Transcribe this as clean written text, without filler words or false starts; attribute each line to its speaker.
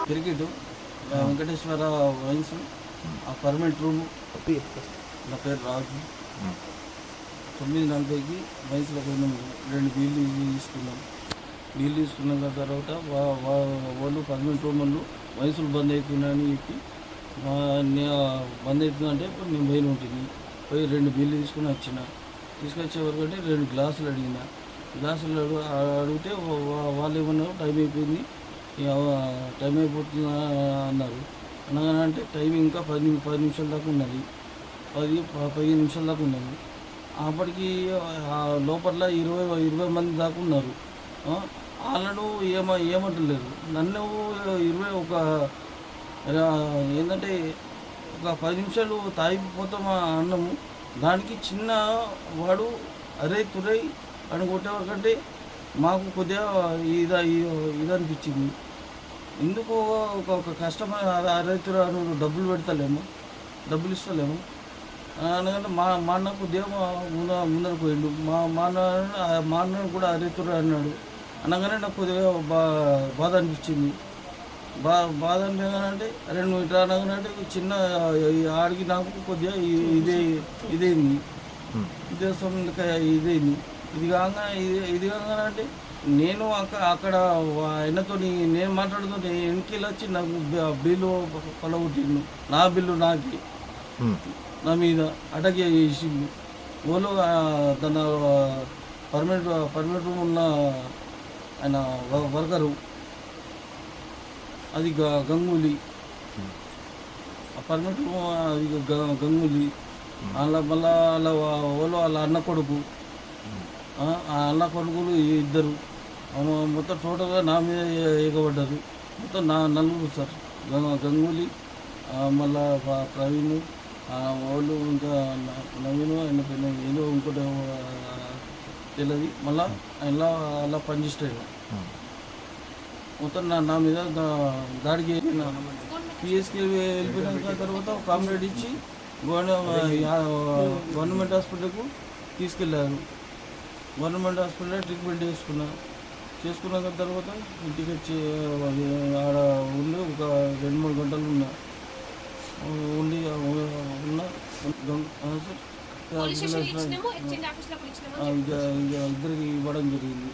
Speaker 1: Cricket Venkateswara wines permanent room. నా పేరు రాజు. 9:40కి వైన్స్లో పోయినాము. 2 బీళ్ళు తీసుకున్నాం. బీళ్ళు తీసుకున్న తర్వాత వాళ్ళు పర్మనెంట్ రూమ్ వాళ్ళు వైన్సులు బంద్ అవుతున్నాయని చెప్పి బంద్ అవుతుందంటే ఇప్పుడు నేను పోయిన ఉంటుంది. పోయి 2 బీళ్ళు తీసుకుని తీసుకొచ్చే వరకు అంటే 2 గ్లాసులు అడిగిన. గ్లాసులు అడిగితే వాళ్ళు ఏమన్నారు, టైం అయిపోయింది, టైం అయిపోతుంది అన్నారు. అనగానంటే టైం ఇంకా 10 నిమిషాల దాకా ఉన్నది. 15 నిమిషాల దాకా ఉన్నది. అప్పటికి లోపల 20 మంది దాకా ఉన్నారు. వాళ్ళను ఏమంటలేరు. నన్ను 20 ఏంటంటే ఒక 10 నిమిషాలు తాగిపోతామా అన్నము. దానికి చిన్న వాడు అరే తురై అని కొట్టేవరకంటే మాకు కొద్దిగా ఇది అనిపించింది. ఎందుకు ఒక కస్టమర్ అరే తురా నువ్వు డబ్బులు పెడతలేము, డబ్బులు ఇస్తలేము అనగానే మా అన్న కొద్దిగా ముందర పోయిండు. మా అన్న కూడా అరే తురా అన్నాడు. అనగానే నాకు కొద్దిగా బాధ అనిపించింది. బాధ అనిపించాలంటే 2 మీటర్ అనగానంటే చిన్న ఆడికి నాకు కొద్దిగా ఇదేంది ఉద్దేశం ఇదేంది. ఇది కాగానంటే నేను అక్కడ ఆయనతో నేను మాట్లాడుతూ వెనక్కి వచ్చి నాకు బిల్లు పలగొట్టిండు. నా బిల్లు నాకి నా మీద అటాక్ చేసిండు. ఓలో తన పర్మనెంట్ రూమ్ ఉన్న ఆయన వర్కరు అది గంగూలీ. పర్మనెంట్ రూమ్ అది గంగూలీ. మళ్ళా వాళ్ళ అన్న కొడుకు, అన్న కొడుకులు 2. మొత్తం టోటల్గా నా మీద ఎగబడ్డారు. మొత్తం నలుగురు సార్. గంగూలీ, మళ్ళా ప్రవీణ్, వాళ్ళు ఇంకా నవీను, ఆయన పైన ఏదో ఇంకోటి తెలియదు. మళ్ళా ఆయన అలా పనిచేస్తాడు. మొత్తం నా మీద దాడికి పిఎస్కి వెళ్ళిపోయిన తర్వాత కాంప్లైంట్ ఇచ్చి గవర్నమెంట్ హాస్పిటల్కు తీసుకెళ్ళారు. గవర్నమెంట్ హాస్పిటల్లో ట్రీట్మెంట్ చేసుకున్న తర్వాత ఇంటికి వచ్చి ఆడ ఉండి ఒక 2-3 గంటలు ఉండి సార్ ఇద్దరికి ఇవ్వడం జరిగింది.